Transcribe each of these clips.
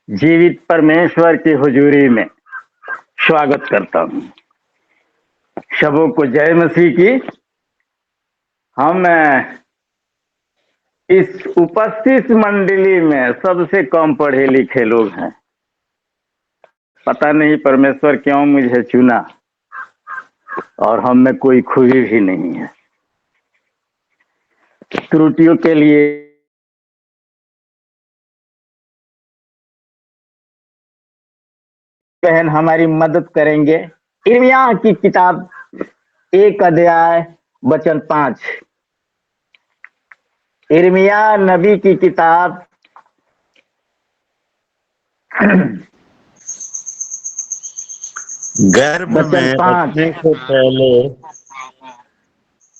जीवित परमेश्वर की हुजूरी में स्वागत करता हूँ। सबों को जय मसीह की। हम इस उपस्थित मंडली में सबसे कम पढ़े लिखे लोग हैं। पता नहीं परमेश्वर क्यों मुझे चुना, और हम में कोई खूबी भी नहीं है। त्रुटियों के लिए बहन हमारी मदद करेंगे। यिर्मयाह की किताब 1 अध्याय वचन 5। यिर्मयाह नबी की किताब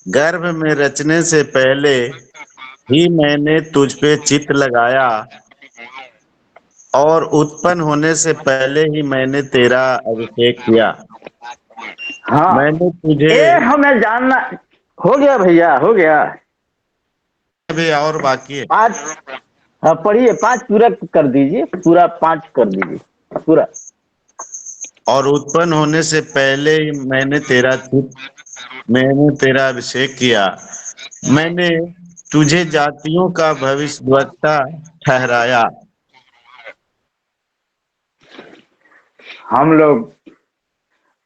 गर्भ में रचने से पहले ही मैंने तुझ पे चित्त लगाया, और उत्पन्न होने से पहले ही मैंने तेरा अभिषेक किया। हाँ, मैंने तुझे हमें जानना हो गया भैया, हो गया। अभी और बाकी है। 5 पढ़िए, 5 पूरा कर दीजिए, पूरा 5 कर दीजिए पूरा। और उत्पन्न होने से पहले ही मैंने तेरा अभिषेक किया। मैंने तुझे जातियों का भविष्यद्वक्ता ठहराया। हम लोग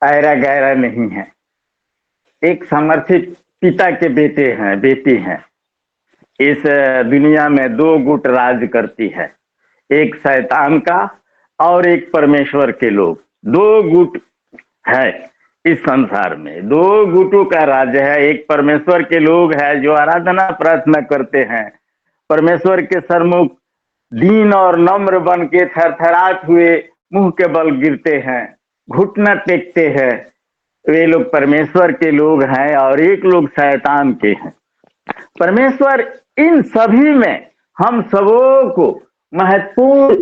ऐरा गैरा नहीं है, एक समर्थित पिता के बेटे हैं, बेटी हैं। इस दुनिया में 2 गुट राज करती है, एक शैतान का और एक परमेश्वर के लोग। 2 गुट है इस संसार में, 2 गुटों का राज्य है। एक परमेश्वर के लोग है जो आराधना प्रार्थना करते हैं, परमेश्वर के सरमुख दीन और नम्र बन के थरथराते हुए मुंह के बल गिरते हैं, घुटना टेकते हैं। वे लोग परमेश्वर के लोग हैं, और एक लोग शैतान के हैं। परमेश्वर इन सभी में हम सबों को महत्वपूर्ण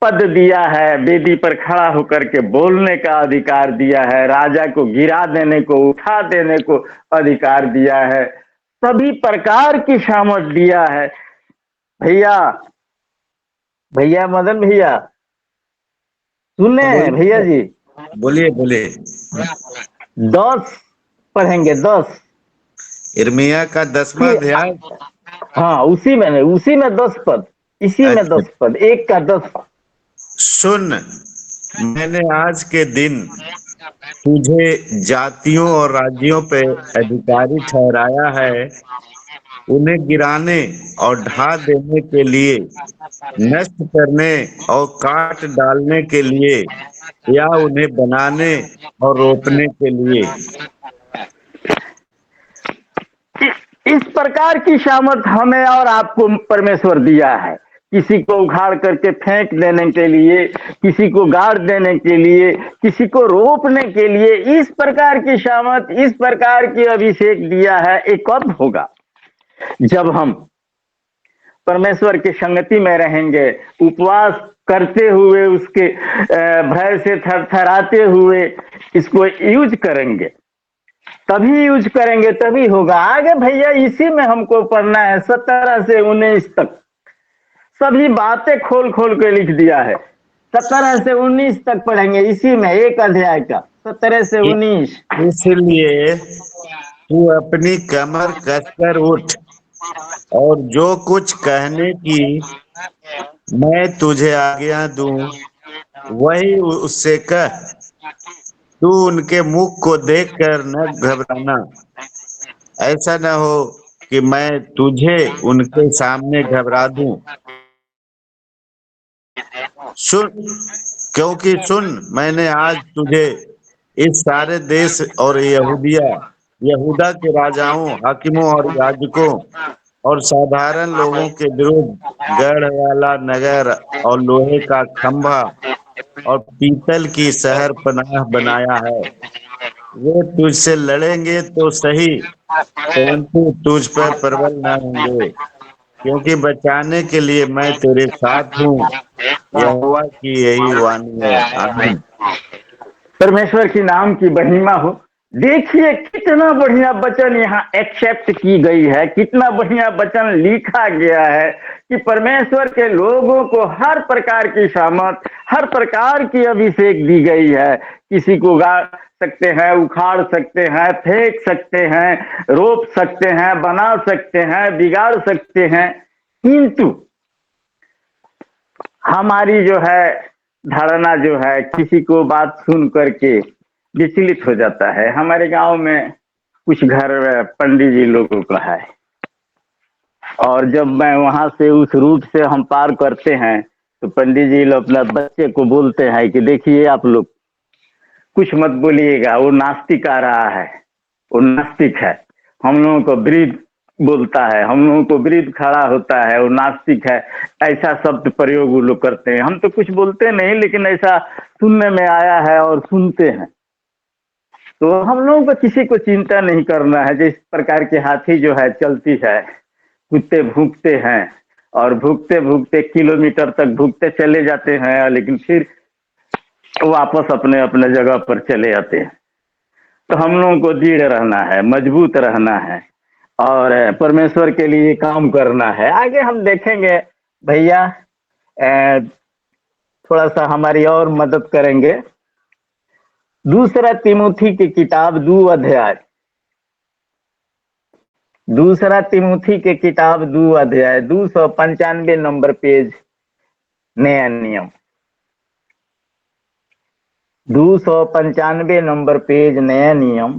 पद दिया है। वेदी पर खड़ा होकर के बोलने का अधिकार दिया है, राजा को गिरा देने को, उठा देने को अधिकार दिया है, सभी प्रकार की सामर्थ दिया है। भैया मदन भैया सुने भैया जी, बोलिए बोलिए। 10 पढ़ेंगे, 10 यिर्मयाह का 10वां अध्याय। हाँ, उसी में 10 पद, इसी में 10 पद, 1 का 10। सुन, मैंने आज के दिन तुझे जातियों और राज्यों पे अधिकारी ठहराया है, उन्हें गिराने और ढा देने के लिए, नष्ट करने और काट डालने के लिए, या उन्हें बनाने और रोपने के लिए। इस प्रकार की सामर्थ हमें और आपको परमेश्वर दिया है। किसी को उखाड़ करके फेंक देने के लिए, किसी को गाड़ देने के लिए, किसी को रोपने के लिए, इस प्रकार की सामर्थ, इस प्रकार की अभिषेक दिया है। ये कब होगा? जब हम परमेश्वर की संगति में रहेंगे, उपवास करते हुए, उसके भय से थरथराते हुए इसको यूज करेंगे, तभी यूज करेंगे, तभी होगा। आगे भैया इसी में हमको पढ़ना है, 17 से 19 तक सभी बातें खोल खोल के लिख दिया है। 17 से 19 तक पढ़ेंगे इसी में, 1 अध्याय का 17 से 19। इसलिए तू अपनी कमर कसकर उठ, और जो कुछ कहने की मैं तुझे आज्ञा दूं वही उससे कह। तू उनके मुख को देखकर न घबराना, ऐसा न हो कि मैं तुझे उनके सामने घबरा दूं। सुन, क्योंकि सुन, मैंने आज तुझे इस सारे देश और यहूदा के राजाओं, हाकिमों और याजकों और साधारण लोगों के विरुद्ध गढ़ वाला नगर और लोहे का खंभा और पीतल की शहर पनाह बनाया है। वे तुझसे लड़ेंगे तो सही, परंतु तुझ पर प्रबल न होंगे, क्योंकि बचाने के लिए मैं तेरे साथ हूँ। यहोवा की यही वाणी है। आमीन। परमेश्वर की नाम की महिमा हो। देखिए कितना बढ़िया वचन यहाँ एक्सेप्ट की गई है, कितना बढ़िया वचन लिखा गया है, कि परमेश्वर के लोगों को हर प्रकार की सामर्थ, हर प्रकार की अभिषेक दी गई है। किसी को गाड़ सकते हैं, उखाड़ सकते हैं, फेंक सकते हैं, रोप सकते हैं, बना सकते हैं, बिगाड़ सकते हैं, किंतु हमारी जो है धारणा जो है किसी को बात सुन करके विचलित हो जाता है। हमारे गांव में कुछ घर पंडित जी लोगों का है, और जब मैं वहां से उस रूट से हम पार करते हैं तो पंडित जी लोग अपना बच्चे को बोलते हैं कि देखिए आप लोग कुछ मत बोलिएगा, वो नास्तिक आ रहा है, वो नास्तिक है, हम लोगों को वृद्ध बोलता है, हम लोगों को वृद्ध खड़ा होता है, वो नास्तिक है, ऐसा शब्द प्रयोग वो लोग करते हैं। हम तो कुछ बोलते नहीं, लेकिन ऐसा सुनने में आया है और सुनते हैं। तो हम लोगों को किसी को चिंता नहीं करना है। जिस प्रकार के हाथी जो है चलती है, कुत्ते भूखते हैं और भूखते भूखते किलोमीटर तक भूखते चले जाते हैं, लेकिन फिर वापस अपने अपने जगह पर चले आते हैं। तो हम लोगों को दृढ़ रहना है, मजबूत रहना है और परमेश्वर के लिए काम करना है। आगे हम देखेंगे भैया, थोड़ा सा हमारी और मदद करेंगे। दूसरा तिमुथी की किताब 2 अध्याय, दूसरा तिमुथी के किताब 2 अध्याय 295 नंबर पेज, नया नियम 295 नंबर पेज, नया नियम,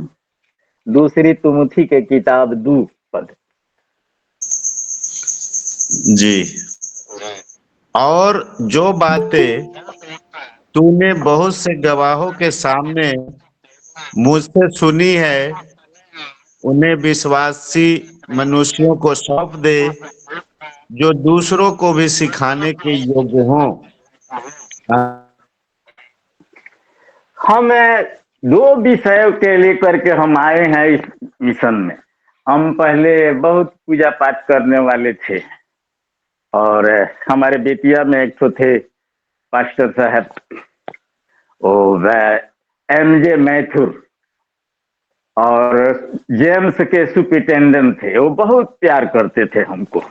दूसरी तिमुथी के किताब 2 पद। जी। और जो बातें तूने बहुत से गवाहों के सामने मुझसे सुनी है, उन्हें विश्वासी मनुष्यों को सौंप दे, जो दूसरों को भी सिखाने के योग्य हों। हम 2 विषयों के लेकर के हम आए हैं इस मिशन में। हम पहले बहुत पूजा पाठ करने वाले थे, और हमारे बेतिया में एक तो थे पास्टर साहब, वो MJ मैथुर, और जेम्स के सुपरिटेंडेंट थे, वो बहुत प्यार करते थे हमको।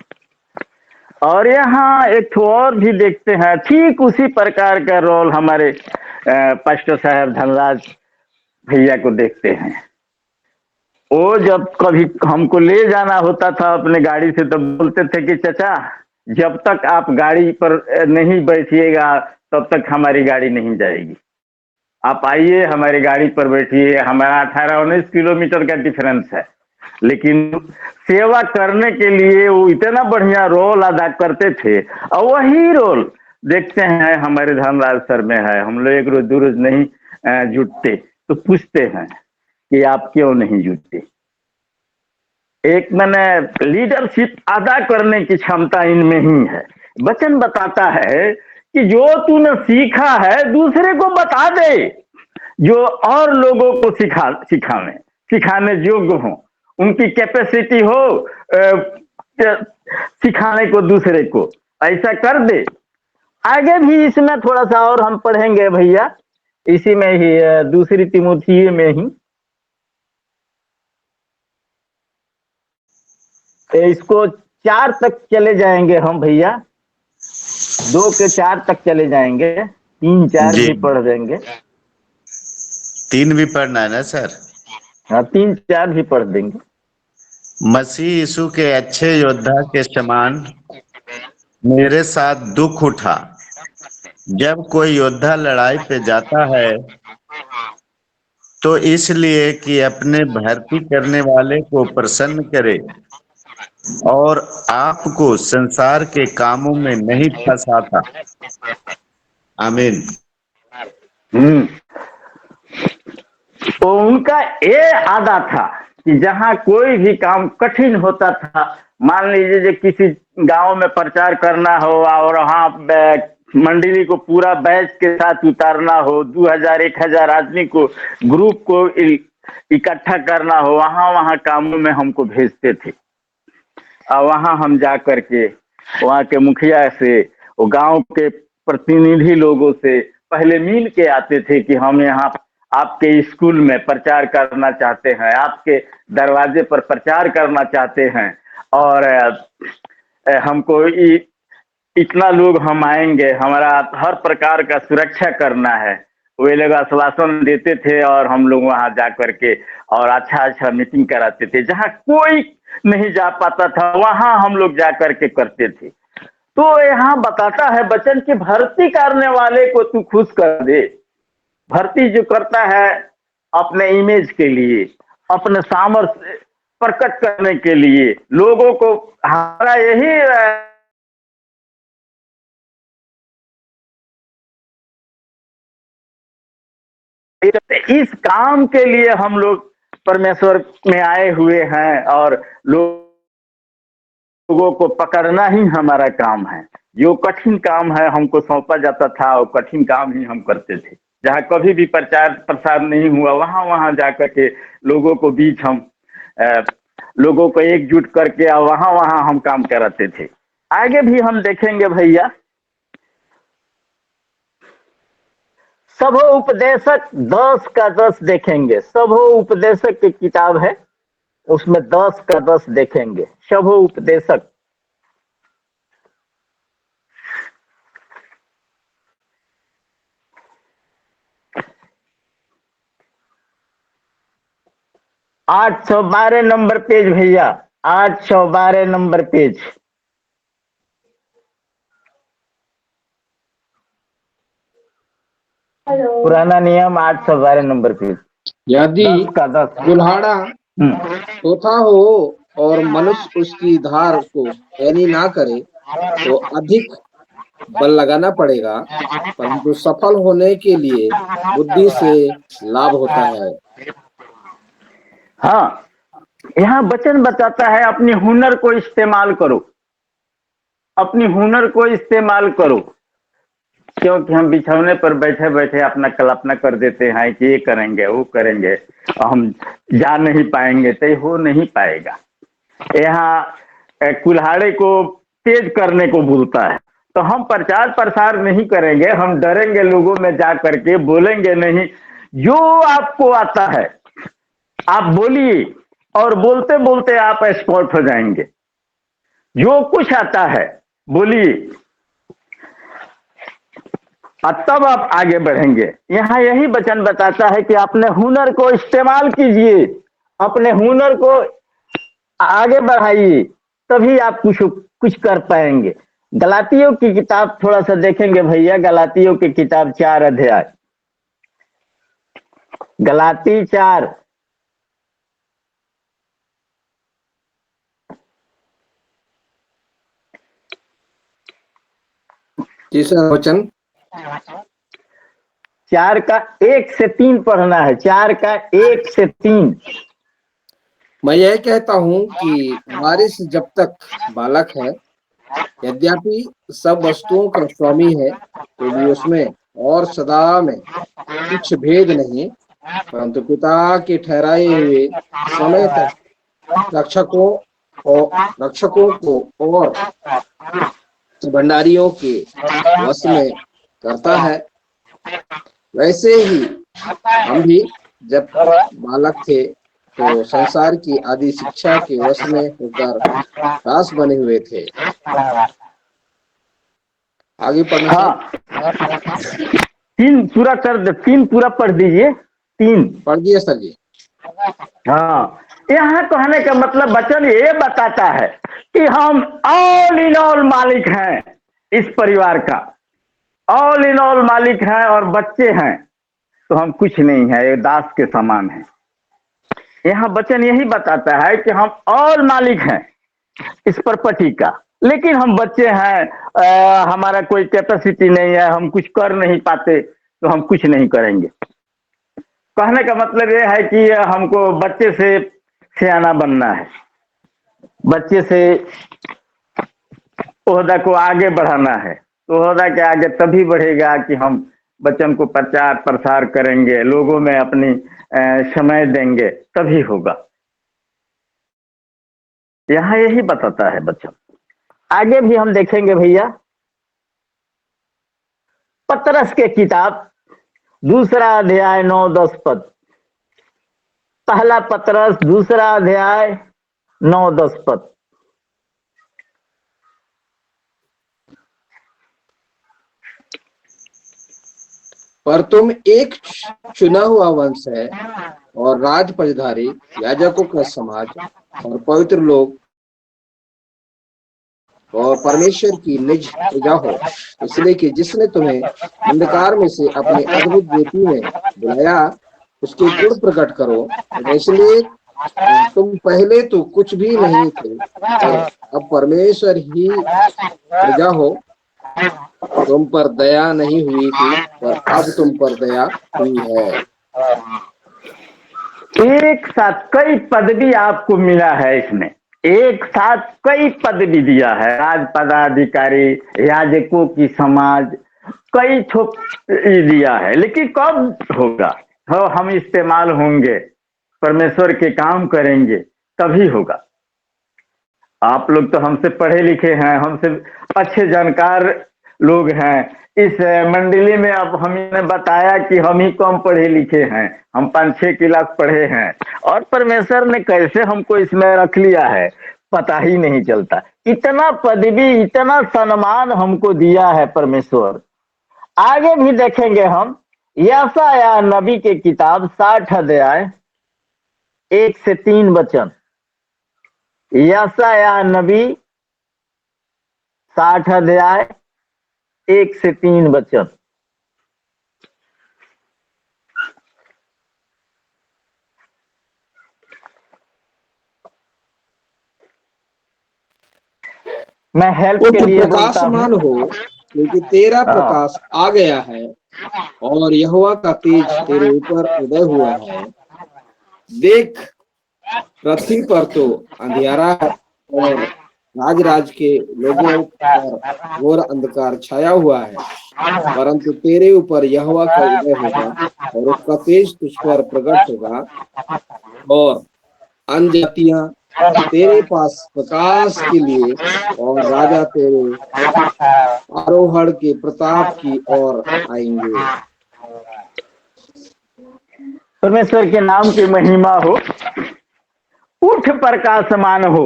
और यहाँ एक तो और भी देखते हैं, ठीक उसी प्रकार का रोल हमारे पास्टर साहब धनराज भैया को देखते हैं। वो जब कभी हमको ले जाना होता था अपने गाड़ी से, तो बोलते थे कि चाचा जब तक आप गाड़ी पर नहीं बैठिएगा तब तक हमारी गाड़ी नहीं जाएगी। आप आइए, हमारी गाड़ी पर बैठिए। हमारा 18-19 किलोमीटर का डिफरेंस है, लेकिन सेवा करने के लिए वो इतना बढ़िया रोल अदा करते थे। और वही रोल देखते हैं हमारे धनराज सर में है। हम लोग एक रोज 2 रोज नहीं जुटते तो पूछते हैं कि आप क्यों नहीं जुटते। एक मैंने लीडरशिप अदा करने की क्षमता इनमें ही है। वचन बताता है कि जो तूने सीखा है दूसरे को बता दे, जो और लोगों को सिखाने योग्य हो, उनकी कैपेसिटी हो सिखाने को दूसरे को, ऐसा कर दे। आगे भी इसमें थोड़ा सा और हम पढ़ेंगे भैया, इसी में ही दूसरी तिमुथी में ही। इसको 4 तक चले जाएंगे हम भैया, 2 के 4 तक चले जाएंगे, 3 4 जी। भी पढ़ देंगे। 3 भी पढ़ना है ना सर? हाँ, 3 4 भी पढ़ देंगे। मसीह यीशु के अच्छे योद्धा के समान मेरे साथ दुख उठा। जब कोई योद्धा लड़ाई पे जाता है तो इसलिए कि अपने भर्ती करने वाले को प्रसन्न करे और आपको संसार के कामों में नहीं फंसाता। आमीन। तो उनका ये आदा था कि जहां कोई भी काम कठिन होता था, मान लीजिए जो किसी गांव में प्रचार करना हो और वहां मंडली को पूरा बैच के साथ उतारना हो, 2000 1000 आदमी को, ग्रुप को इकट्ठा करना हो, वहां कामों में हमको भेजते थे। और वहां हम जा करके वहां के मुखिया से, वो गांव के प्रतिनिधि लोगों से पहले मिल के आते थे कि हम यहाँ आपके स्कूल में प्रचार करना चाहते हैं, आपके दरवाजे पर प्रचार करना चाहते हैं। और हमको इतना लोग हम आएंगे, हमारा हर प्रकार का सुरक्षा करना है। वे लोग आश्वासन देते थे और हम लोग वहां जा करके और अच्छा अच्छा मीटिंग कराते थे। जहां कोई नहीं जा पाता था वहां हम लोग जा करके करते थे। तो यहाँ बताता है बच्चन की भर्ती करने वाले को तू खुश कर दे। भर्ती जो करता है अपने इमेज के लिए, अपने सामर्थ्य प्रकट करने के लिए, लोगों को, हमारा यही इस काम के लिए हम लोग परमेश्वर में आए हुए हैं और लोगों को पकड़ना ही हमारा काम है। जो कठिन काम है हमको सौंपा जाता था वो कठिन काम ही हम करते थे। जहाँ कभी भी प्रचार प्रसार नहीं हुआ वहां वहां जाकर के लोगों को बीच हम लोगों को एकजुट करके वहां वहां हम काम कराते थे। आगे भी हम देखेंगे भैया, सबो उपदेशक 10 का 10 देखेंगे। सबो उपदेशक की किताब है, उसमें 10 का 10 देखेंगे। सबो उपदेशक, ₹812 नंबर पेज भैया, 812 नंबर पेज। पुराना नियम 812 नंबर पेज। यदि 10 का 10। कुल्हाड़ा तोता हो और मनुष्य उसकी धार को पैनी ना करे तो अधिक बल लगाना पड़ेगा, परंतु सफल होने के लिए बुद्धि से लाभ होता है। हाँ, यहाँ वचन बताता है अपनी हुनर को इस्तेमाल करो, अपनी हुनर को इस्तेमाल करो। क्योंकि हम बिछौने पर बैठे बैठे अपना कल्पना कर देते हैं कि ये करेंगे वो करेंगे, हम जा नहीं पाएंगे, तो हो नहीं पाएगा। यहाँ कुल्हाड़े को तेज करने को बोलता है। तो हम प्रचार प्रसार नहीं करेंगे, हम डरेंगे लोगों में जा करके, बोलेंगे नहीं। जो आपको आता है आप बोलिए और बोलते बोलते आप एक्सपर्ट हो जाएंगे। जो कुछ आता है बोलिए और तब आप आगे बढ़ेंगे। यहाँ यही वचन बताता है कि अपने हुनर को इस्तेमाल कीजिए, अपने हुनर को आगे बढ़ाइए, तभी आप कुछ कर पाएंगे। गलातियों की किताब थोड़ा सा देखेंगे भैया। गलातियों की किताब 4 अध्याय, गलाती 4। तीसरा वचन 4 का 1 से 3 पढ़ना है। 4 का 1 से 3। मैं यह कहता हूँ कि वारिस जब तक बालक है, यद्यपि सब वस्तुओं का स्वामी है, तो भी उसमें और सदा में कुछ भेद नहीं, परंतु पिता के ठहराए हुए समय तक रक्षकों को और भंडारियों के वश में करता है। वैसे ही हम भी जब बालक थे तो संसार की आदि शिक्षा के वश में होकर दास बने हुए थे। आगे पढ़ना। हाँ, 3 पूरा कर दे, 3 पूरा पढ़ दीजिए। 3 पढ़ दिया सर जी। हाँ, यहाँ कहने का मतलब वचन ये बताता है कि हम ऑल इन ऑल मालिक हैं इस परिवार का, ऑल इन ऑल मालिक हैं और बच्चे हैं तो हम कुछ नहीं है, ये दास के समान है। यहाँ वचन यही बताता है कि हम ऑल मालिक हैं इस प्रॉपर्टी का, लेकिन हम बच्चे हैं, हमारा कोई कैपेसिटी नहीं है, हम कुछ कर नहीं पाते तो हम कुछ नहीं करेंगे। कहने का मतलब ये है कि हमको बच्चे से सियाना बनना है, बच्चे से ओहदा को आगे बढ़ाना है। तो ओहदा के आगे तभी बढ़ेगा कि हम वचन को प्रचार प्रसार करेंगे, लोगों में अपनी समय देंगे, तभी होगा। यहाँ यही बताता है बच्चों। आगे भी हम देखेंगे भैया, पतरस के किताब 2 अध्याय 9-10 पद। पहला पतरस 2 अध्याय 9-10 पद। पर तुम एक चुना हुआ वंश है और राज पजधारी, याजकों का समाज और पवित्र लोग और परमेश्वर की निज प्रजा हो, इसलिए कि जिसने तुम्हें अंधकार में से अपने अद्भुत ज्योति में बुलाया, उसके गुण प्रकट करो। और इसलिए तुम पहले तो कुछ भी नहीं थे, पर अब परमेश्वर ही प्रजा हो। तुम पर दया नहीं हुई थी, पर अब तुम पर दया हुई है। एक साथ कई पदवी आपको मिला है, इसमें एक साथ कई पदवी दिया है, राज पदाधिकारी, याजकों की समाज, कई दिया है। लेकिन कब होगा? हो हम इस्तेमाल होंगे, परमेश्वर के काम करेंगे, तभी होगा। आप लोग तो हमसे पढ़े लिखे हैं, हमसे अच्छे जानकार लोग हैं। इस मंडली में अब हमने बताया कि हम ही कम पढ़े लिखे हैं, हम 5-6 क्लास पढ़े हैं, और परमेश्वर ने कैसे हमको इसमें रख लिया है पता ही नहीं चलता। इतना पदवी, इतना सम्मान हमको दिया है परमेश्वर। आगे भी देखेंगे हम, यशायाह नबी के किताब 60 अध्याय 1 से 3 वचन। यशायाह नबी 60 अध्याय 1 से 3 वचन। मैं हेल्प उठ के लिए बोलता हूँ। प्रकाशमान हो, क्योंकि तेरा प्रकाश आ गया है और यहोवा का तेज तेरे ऊपर उदय हुआ है। देख, पृथ्वी पर तो अंधियारा है और राज के लोगों पर घोर अंधकार छाया हुआ है, परंतु तेरे ऊपर यहोवा का उदय होगा और उसका तेज तुझ पर प्रकट होगा, और अन्य जातियां तेरे पास प्रकाश के लिए और राजा तेरे आरोहण के प्रताप की ओर आएंगे। परमेश्वर के नाम की महिमा हो। उठ प्रकाशमान हो।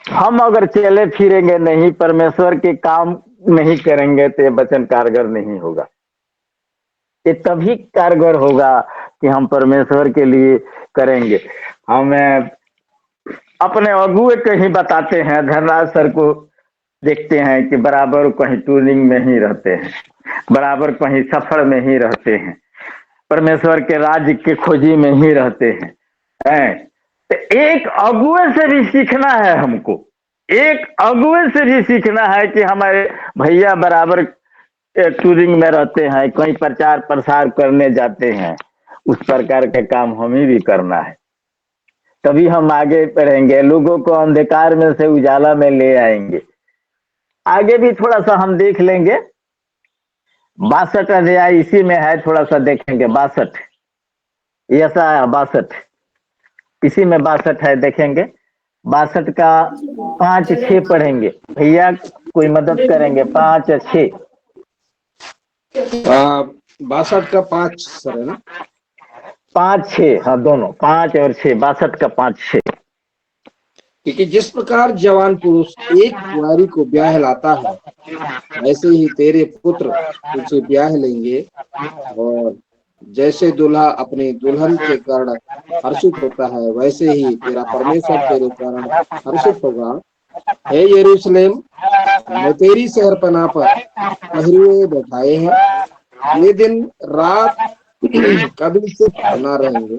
हम अगर चले फिरेंगे नहीं, परमेश्वर के काम नहीं करेंगे, तो ये वचन कारगर नहीं होगा। ये तभी कारगर होगा कि हम परमेश्वर के लिए करेंगे। हम अपने अगुए कहीं बताते हैं, धनराज सर को देखते हैं कि बराबर कहीं टूरिंग में ही रहते हैं, बराबर कहीं सफर में ही रहते हैं, परमेश्वर के राज्य के खोजी में ही रहते हैं। तो एक अगुए से भी सीखना है हमको, एक अगुए से भी सीखना है कि हमारे भैया बराबर टूरिंग में रहते हैं, कहीं प्रचार प्रसार करने जाते हैं, उस प्रकार का काम हमें भी करना है, तभी हम आगे बढ़ेंगे, लोगों को अंधकार में से उजाला में ले आएंगे। आगे भी थोड़ा सा हम देख लेंगे, 62 अध्याय इसी में है, थोड़ा सा देखेंगे। 62 यशायाह 62 इसी में 62 है, देखेंगे। 62 का 5-6 पढ़ेंगे। भैया कोई मदद करेंगे? 5 या 6? 62 का 5 सर है ना? 5-6, हाँ दोनों, 5 और 6, 62 का 5-6। क्योंकि जिस प्रकार जवान पुरुष एक कुंवारी को ब्याह लाता है, वैसे ही तेरे पुत्र तुझे ब्याह लेंगे, और जैसे दूल्हा अपने दुल्हन के कारण हर्षित होता है, वैसे ही तेरा परमेश्वर तेरे कारण हर्षित होगा। हे यरूशलेम, मैं तेरी शहरपनाह पर पहरुए बैठाए हैं, ये दिन रात कभी चुप न रहेंगे।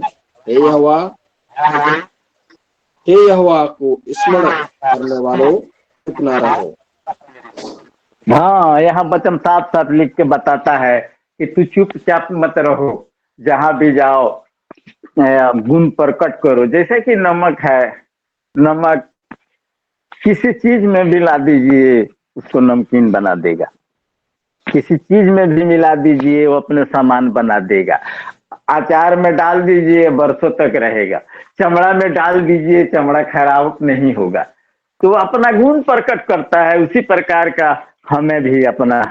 हे यहोवा, हे यहोवा को स्मरण करने वालों, चुप न रहो। हाँ, यहाँ वचन साफ साफ लिख के बताता है कि तू चुपचाप मत रहो, जहां भी जाओ गुण प्रकट करो। जैसे कि नमक है, नमक किसी चीज में मिला दीजिए, उसको नमकीन बना देगा। किसी चीज में भी मिला दीजिए, वो अपने सामान बना देगा। अचार में डाल दीजिए, बरसों तक रहेगा। चमड़ा में डाल दीजिए, चमड़ा खराब नहीं होगा। तो अपना गुण प्रकट करता है। उसी प्रकार का हमें भी अपना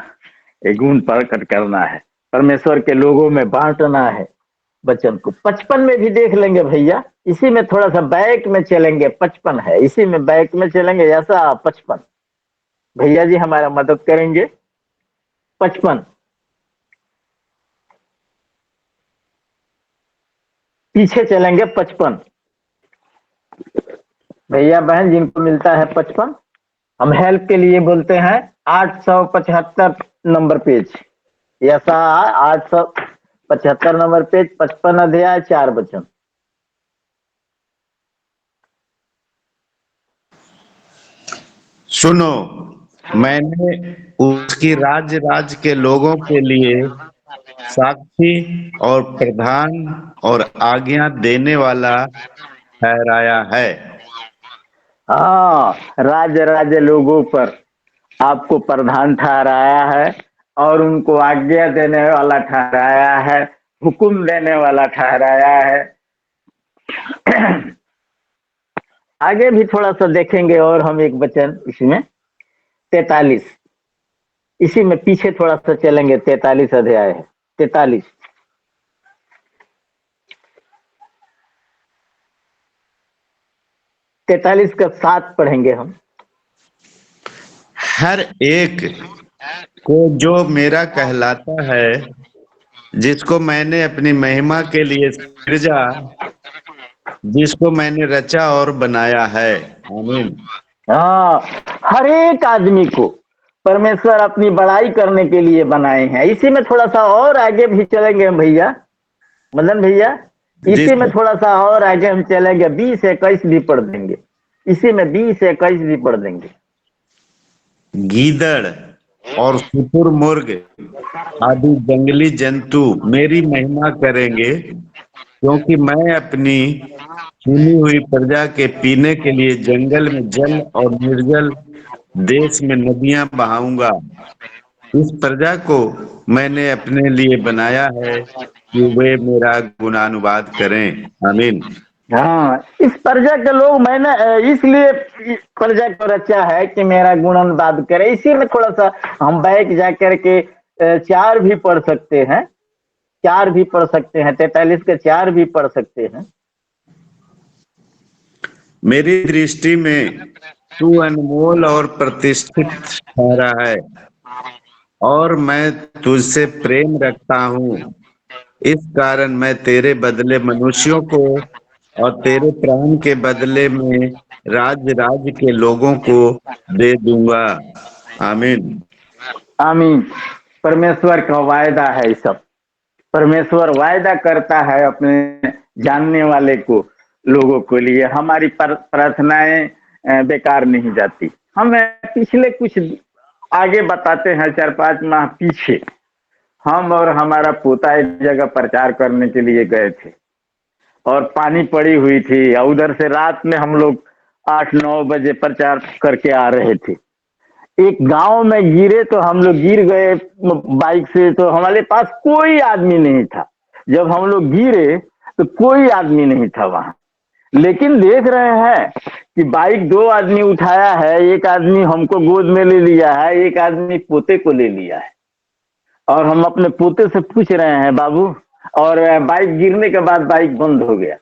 गुण प्रकट करना है, परमेश्वर के लोगों में बांटना है वचन को। 55 में भी देख लेंगे भैया, इसी में थोड़ा सा बैक में चलेंगे। 55 है, इसी में बैक में चलेंगे। ऐसा 55 भैया जी हमारा मदद करेंगे। 55 पीछे चलेंगे 55। भैया बहन जिनको मिलता है 55, हम हेल्प के लिए बोलते हैं 875 नंबर पेज। ऐसा 875 नंबर पेज, 55 अध्याय 4 वचन। सुनो, मैंने उसकी राज्य के लोगों के लिए साक्षी और प्रधान और आज्ञा देने वाला ठहराया है। हाँ, राज्य लोगों पर आपको प्रधान ठहराया है और उनको आज्ञा देने वाला ठहराया है, हुक्म देने वाला ठहराया है। आगे भी थोड़ा सा देखेंगे और हम एक वचन इसमें 43, इसी में पीछे थोड़ा सा चलेंगे। 43 अध्याय है, 43। 43 का 7 पढ़ेंगे हम। हर एक को जो मेरा कहलाता है, जिसको मैंने अपनी महिमा के लिए सृजा, जिसको मैंने रचा और बनाया है। आमीन। हाँ, हर एक आदमी को परमेश्वर अपनी बड़ाई करने के लिए बनाए हैं। इसी में थोड़ा सा और आगे भी चलेंगे हम भैया, मदन भैया, जी इसी में सर। थोड़ा सा और आगे हम चलेंगे। 20-21 भी पढ़ देंगे, इसी में 20-21 भी पढ़ देंगे। गीदड़ और शुतुरमुर्ग आदि जंगली जंतु मेरी महिमा करेंगे, क्योंकि मैं अपनी चुनी हुई प्रजा के पीने के लिए जंगल में जल और निर्जल देश में नदियां बहाऊंगा। इस प्रजा को मैंने अपने लिए बनाया है कि वे मेरा गुणानुवाद करें। आमीन। हाँ, इस प्रजा के लोग मैंने इसलिए इस प्रजा को रचा है कि मेरा गुणानुवाद करे। इसी में थोड़ा सा हम बैठ जा करके 4 भी पढ़ सकते हैं, 4 भी पढ़ सकते हैं, 43 के 4 भी पढ़ सकते हैं। मेरी दृष्टि में तू अनमोल और प्रतिष्ठित ठहरा है, और मैं तुझसे प्रेम रखता हूँ। इस कारण मैं तेरे बदले मनुष्यों को और तेरे प्राण के बदले में राज्य के लोगों को दे दूंगा। आमीन। आमीन। परमेश्वर का वायदा है ये सब। परमेश्वर वायदा करता है अपने जानने वाले को, लोगों के लिए। हमारी प्रार्थनाएं बेकार नहीं जाती। हम पिछले कुछ आगे बताते हैं, 4-5 माह पीछे हम और हमारा पोता एक जगह प्रचार करने के लिए गए थे और पानी पड़ी हुई थी, और उधर से रात में हम लोग 8-9 बजे प्रचार करके आ रहे थे। एक गांव में गिरे तो हम लोग गिर गए बाइक से, तो हमारे पास कोई आदमी नहीं था। जब हम लोग गिरे तो कोई आदमी नहीं था वहां, लेकिन देख रहे हैं कि बाइक 2 आदमी उठाया है, एक आदमी हमको गोद में ले लिया है, एक आदमी पोते को ले लिया है। और हम अपने पोते से पूछ रहे हैं बाबू, और बाइक गिरने के बाद बाइक बंद हो गया।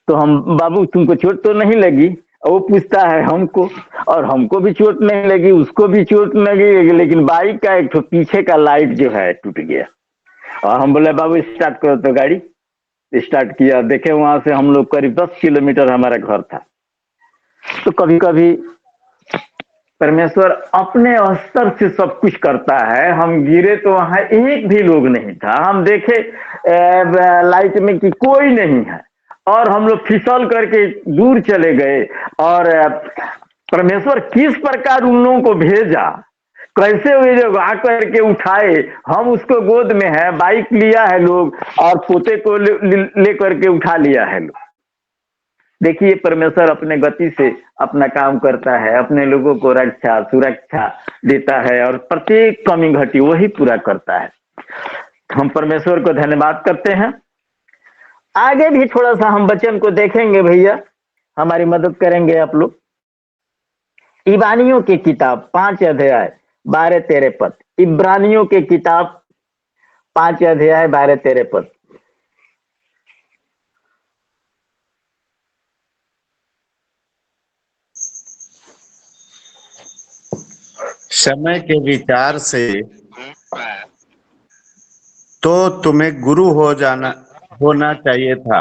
तो हम, बाबू तुमको चोट तो नहीं लगी? वो पूछता है हमको, और हमको भी चोट नहीं लगी, उसको भी चोट नहीं लगी, लेकिन बाइक का एक तो पीछे का लाइट जो है टूट गया। और हम बोले बाबू स्टार्ट करो, तो गाड़ी स्टार्ट किया। देखे वहां से हम लोग करीब 10 किलोमीटर हमारा घर था। तो कभी कभी परमेश्वर अपने स्तर से सब कुछ करता है। हम गिरे तो वहां एक भी लोग नहीं था, हम देखे लाइट में कि कोई नहीं है, और हम लोग फिसल करके दूर चले गए। और परमेश्वर किस प्रकार उन लोगों को भेजा, कैसे वे लोग आकर के उठाए। हम उसको गोद में है, बाइक लिया है लोग, और पोते को ले करके उठा लिया है लोग। देखिए परमेश्वर अपने गति से अपना काम करता है, अपने लोगों को रक्षा सुरक्षा देता है, और प्रत्येक कमी घटी वही पूरा करता है। हम परमेश्वर को धन्यवाद करते हैं। आगे भी थोड़ा सा हम वचन को देखेंगे भैया, हमारी मदद करेंगे आप लोग। इब्रानियों की किताब 5 अध्याय 12-13 पद। इब्रानियों की किताब 5 अध्याय 12-13 पद। समय के विचार से तो तुम्हें गुरु होना चाहिए था,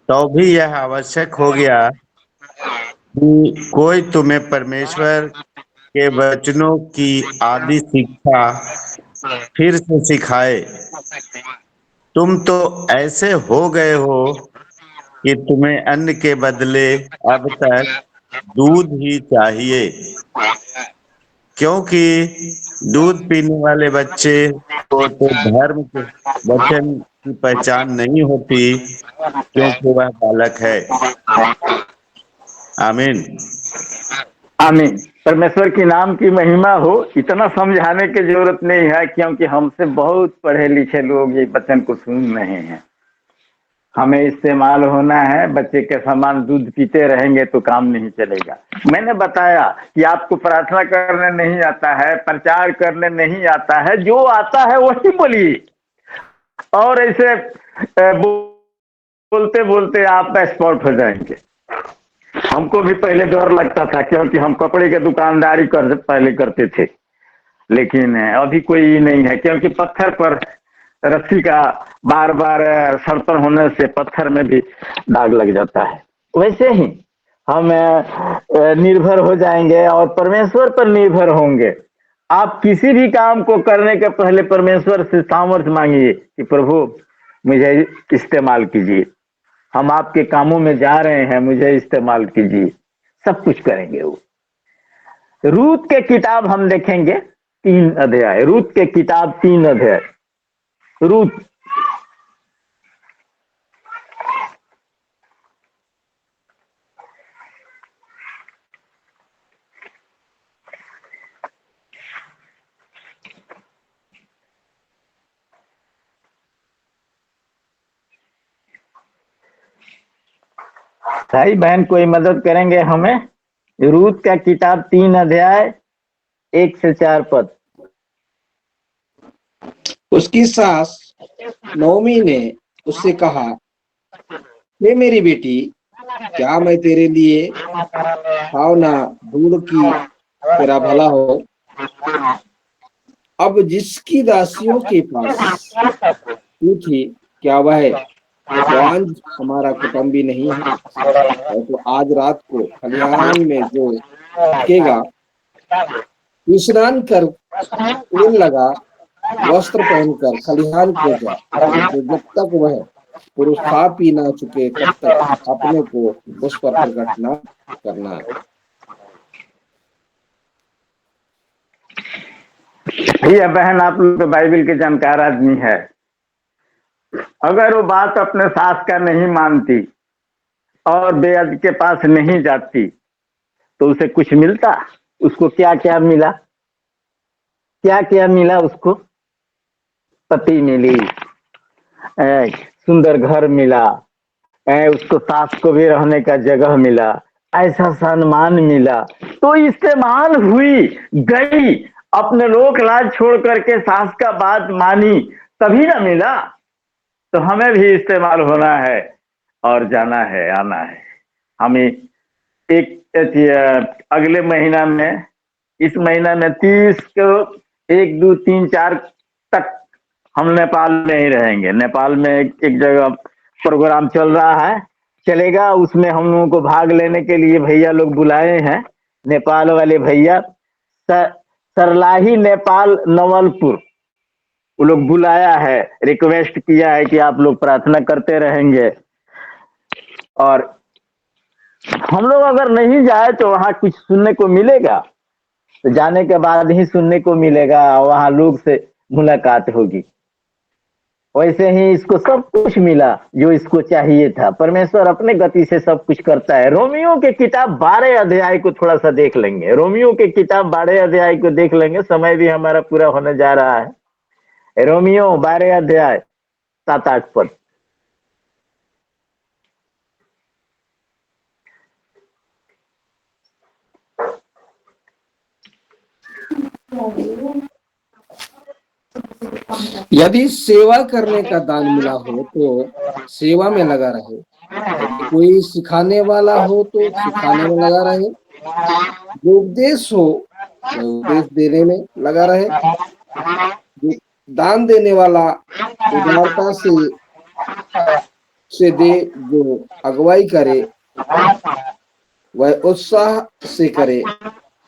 तो भी यह आवश्यक हो गया कि कोई तुम्हें परमेश्वर के वचनों की आदि शिक्षा फिर से सिखाए। तुम तो ऐसे हो गए हो कि तुम्हें अन्न के बदले अब तक दूध ही चाहिए, क्योंकि दूध पीने वाले बच्चे को तो धर्म के वचन की पहचान नहीं होती, क्योंकि वह बालक है। आमीन। आमीन। परमेश्वर की नाम की महिमा हो। इतना समझाने की जरूरत नहीं है, क्योंकि हमसे बहुत पढ़े लिखे लोग ये वचन को सुन रहे हैं। हमें इस्तेमाल होना है। बच्चे के समान दूध पीते रहेंगे तो काम नहीं चलेगा। मैंने बताया कि आपको प्रार्थना करने नहीं आता है, प्रचार करने नहीं आता है, जो आता है वही बोलिए। और ऐसे बोलते बोलते आप एक्सपर्ट हो जाएंगे। हमको भी पहले डर लगता था, क्योंकि हम कपड़े की दुकानदारी पहले करते थे, लेकिन अभी कोई नहीं है, क्योंकि पत्थर पर रस्सी का बार बार सर्पण होने से पत्थर में भी दाग लग जाता है। वैसे ही हम निर्भर हो जाएंगे और परमेश्वर पर निर्भर होंगे। आप किसी भी काम को करने के पहले परमेश्वर से सामर्थ्य मांगिए कि प्रभु मुझे इस्तेमाल कीजिए। हम आपके कामों में जा रहे हैं, मुझे इस्तेमाल कीजिए। सब कुछ करेंगे वो। रूत के किताब हम देखेंगे 3 अध्याय। रूत के किताब 3 अध्याय। रूत भाई बहन कोई मदद करेंगे हमें? रूत का किताब 3 अध्याय 1 से 4 पद। उसकी सास नौमी ने उससे कहा, हे मेरी बेटी, क्या मैं तेरे लिए खाओ ना दूध की तेरा भला हो। अब जिसकी दासियों के पास तू थी, क्या वह बोआज हमारा कुटुंबी नहीं है? और तो आज रात को खलिहान में जो रुकेगा, स्नान कर, तेल लगा, वस्त्र पहनकर खलिहान को जा, तो जब तक वह पुरुष खा पी ना चुके तब तक अपने को उस पर प्रकट न करना। भैया बहन आप लोग तो बाइबल के जानकार आदमी है। अगर वो बात अपने सास का नहीं मानती और बेअद के पास नहीं जाती तो उसे कुछ मिलता? उसको क्या क्या मिला? क्या क्या मिला उसको? पति मिली, सुंदर घर मिला, उसको सास को भी रहने का जगह मिला, ऐसा सम्मान मिला। तो इस्तेमाल हुई, गई, अपने लोक लाज छोड़ करके सास का बात मानी, तभी ना मिला। तो हमें भी इस्तेमाल होना है और जाना है, आना है। हमें अगले महीना में, इस महीना में 30 को 1 2 3 4 तक हम नेपाल में ही रहेंगे। नेपाल में एक जगह प्रोग्राम चल रहा है, चलेगा। उसमें हम लोगों को भाग लेने के लिए भैया लोग बुलाए हैं, नेपाल वाले भैया। सरलाही नेपाल नवलपुर, वो लोग बुलाया है, रिक्वेस्ट किया है कि आप लोग प्रार्थना करते रहेंगे। और हम लोग अगर नहीं जाए तो वहां कुछ सुनने को मिलेगा, तो जाने के बाद ही सुनने को मिलेगा, वहां लोग से मुलाकात होगी। वैसे ही इसको सब कुछ मिला जो इसको चाहिए था। परमेश्वर अपने गति से सब कुछ करता है। रोमियो के किताब 12 अध्याय को थोड़ा सा देख लेंगे। रोमियो के किताब 12 अध्याय को देख लेंगे, समय भी हमारा पूरा होने जा रहा है। रोमियो 12 अध्याय 7-8 पद। यदि सेवा करने का दान मिला हो तो सेवा में लगा रहे, यदि कोई सिखाने वाला हो तो सिखाने में लगा रहे, जो उपदेश हो वह उपदेश देने में लगा रहे, जो दान देने वाला उदारता से से दे, जो अगुवाई करे वह उत्साह से करे,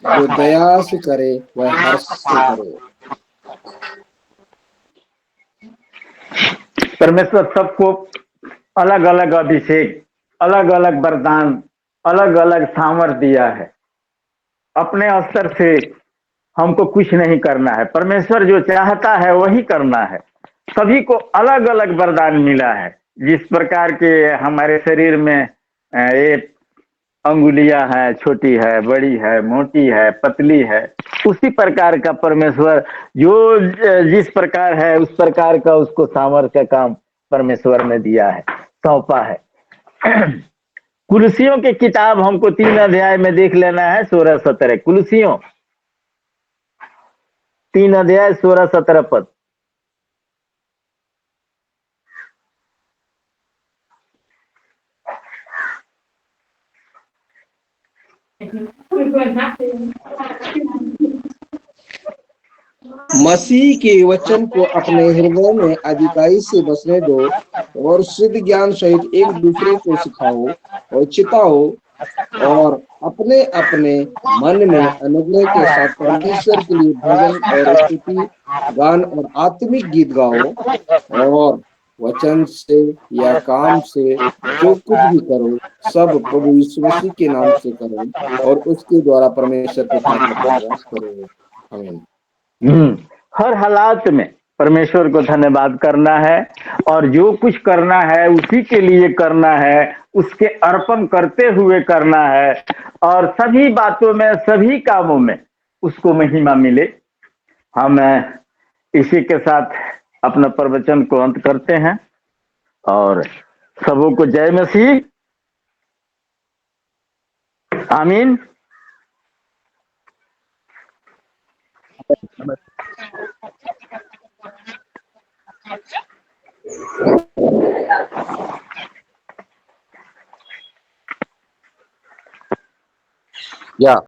जो दया से करे वह हर्ष से करे। परमेश्वर सबको अलग अलग अभिषेक, अलग अलग वरदान, अलग अलग सामर्थ दिया है। अपने स्तर से हमको कुछ नहीं करना है, परमेश्वर जो चाहता है वही करना है। सभी को अलग अलग वरदान मिला है। जिस प्रकार के हमारे शरीर में ये अंगुलियां है, छोटी है, बड़ी है, मोटी है, पतली है, उसी प्रकार का परमेश्वर जो जिस प्रकार है उस प्रकार का उसको सामर्थ्य का काम परमेश्वर ने दिया है, सौंपा है। कुलसियों की किताब हमको 3 अध्याय में देख लेना है, 16-17। कुलसियों 3 अध्याय 16-17 पद। मसीह के वचन को अपने हृदय में अधिकाई से बसने दो और शुद्ध ज्ञान सहित एक दूसरे को सिखाओ और चिताओ, और अपने अपने मन में अनुग्रह के साथ परमेश्वर के लिए भजन और स्तुति गान और आत्मिक गीत गाओ, और वचन से या काम से जो कुछ भी करो सब प्रभु यीशु मसीह के नाम से करो और उसके द्वारा परमेश्वर के खातिर धन्यवाद करो। आमीन। हर हालात में परमेश्वर को धन्यवाद करना है, और जो कुछ करना है उसी के लिए करना है, उसके अर्पण करते हुए करना है, और सभी बातों में, सभी कामों में उसको महिमा मिले। हम इसी के साथ अपना प्रवचन को अंत करते हैं, और सबों को जय मसीह। आमीन। या